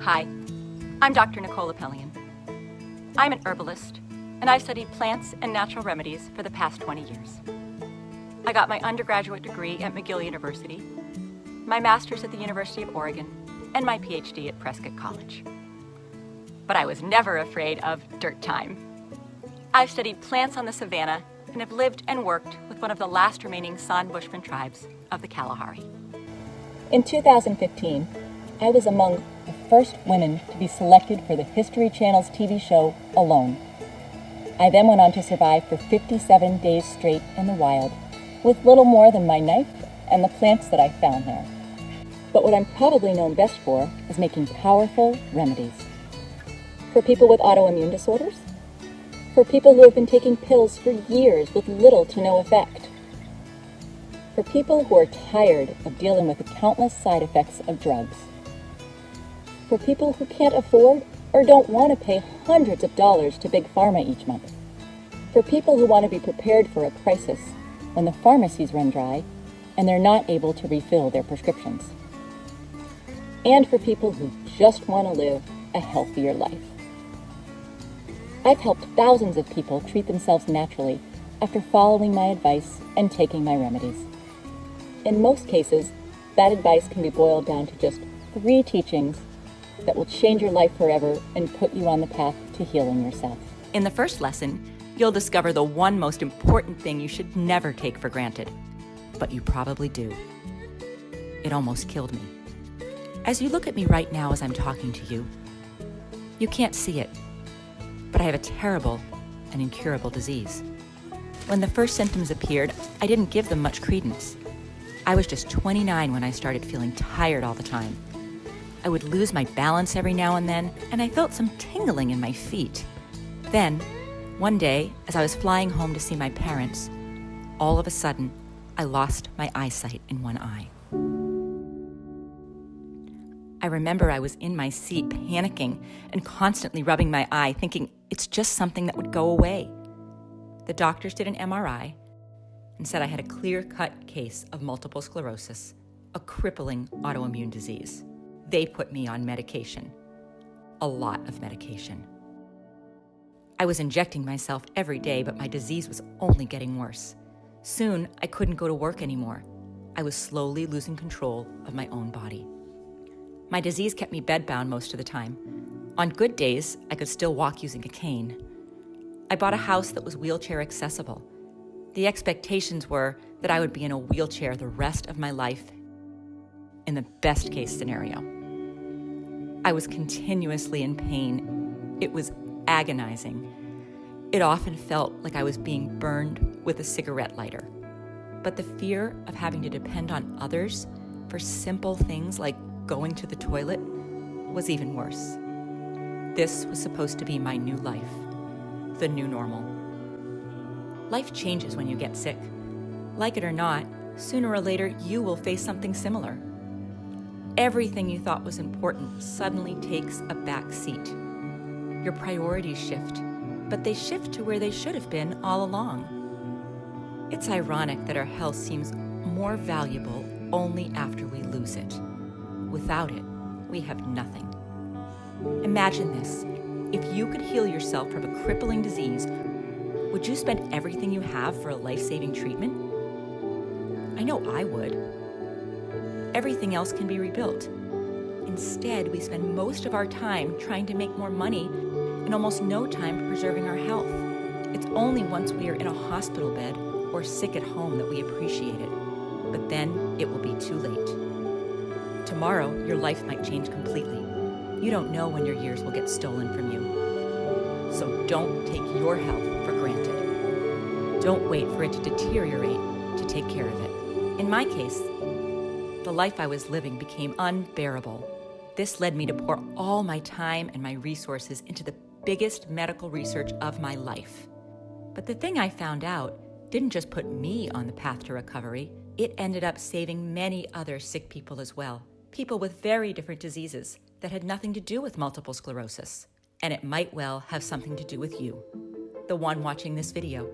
Hi, I'm Dr. Nicole Apelian. I'm an herbalist, and I've studied plants and natural remedies for the past 20 years. I got my undergraduate degree at McGill University, my master's at the University of Oregon, and my PhD at Prescott College. But I was never afraid of dirt time. I've studied plants on the savanna and have lived and worked with one of the last remaining San Bushman tribes of the Kalahari. In 2015, I was among the first women to be selected for the History Channel's TV show, Alone. I then went on to survive for 57 days straight in the wild, with little more than my knife and the plants that I found there. But what I'm probably known best for is making powerful remedies. For people with autoimmune disorders, for people who have been taking pills for years with little to no effect, for people who are tired of dealing with the countless side effects of drugs, for people who can't afford or don't want to pay hundreds of dollars to Big Pharma each month, for people who want to be prepared for a crisis when the pharmacies run dry and they're not able to refill their prescriptions, and for people who just want to live a healthier life. I've helped thousands of people treat themselves naturally after following my advice and taking my remedies. In most cases, that advice can be boiled down to just 3 teachings that will change your life forever and put you on the path to healing yourself. In the first lesson, you'll discover the one most important thing you should never take for granted, but you probably do. It almost killed me. As you look at me right now as I'm talking to you, you can't see it, but I have a terrible and incurable disease. When the first symptoms appeared, I didn't give them much credence. I was just 29 when I started feeling tired all the time. I would lose my balance every now and then, and I felt some tingling in my feet. Then, one day, as I was flying home to see my parents, all of a sudden, I lost my eyesight in one eye. I remember I was in my seat panicking and constantly rubbing my eye, thinking it's just something that would go away. The doctors did an MRI and said I had a clear-cut case of multiple sclerosis, a crippling autoimmune disease. They put me on medication, a lot of medication. I was injecting myself every day, but my disease was only getting worse. Soon, I couldn't go to work anymore. I was slowly losing control of my own body. My disease kept me bedbound most of the time. On good days, I could still walk using a cane. I bought a house that was wheelchair accessible. The expectations were that I would be in a wheelchair the rest of my life in the best case scenario. I was continuously in pain. It was agonizing. It often felt like I was being burned with a cigarette lighter. But the fear of having to depend on others for simple things like going to the toilet was even worse. This was supposed to be my new life, the new normal. Life changes when you get sick. Like it or not, sooner or later you will face something similar. Everything you thought was important suddenly takes a back seat. Your priorities shift, but they shift to where they should have been all along. It's ironic that our health seems more valuable only after we lose it. Without it, we have nothing. Imagine this. If you could heal yourself from a crippling disease, would you spend everything you have for a life-saving treatment? I know I would. Everything else can be rebuilt. Instead, we spend most of our time trying to make more money and almost no time preserving our health. It's only once we are in a hospital bed or sick at home that we appreciate it. But then it will be too late. Tomorrow, your life might change completely. You don't know when your years will get stolen from you. So don't take your health for granted. Don't wait for it to deteriorate to take care of it. In my case, the life I was living became unbearable. This led me to pour all my time and my resources into the biggest medical research of my life. But the thing I found out didn't just put me on the path to recovery, it ended up saving many other sick people as well. People with very different diseases that had nothing to do with multiple sclerosis. And it might well have something to do with you, the one watching this video.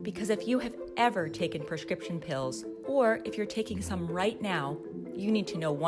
Because if you have ever taken prescription pills, or if you're taking some right now, you need to know one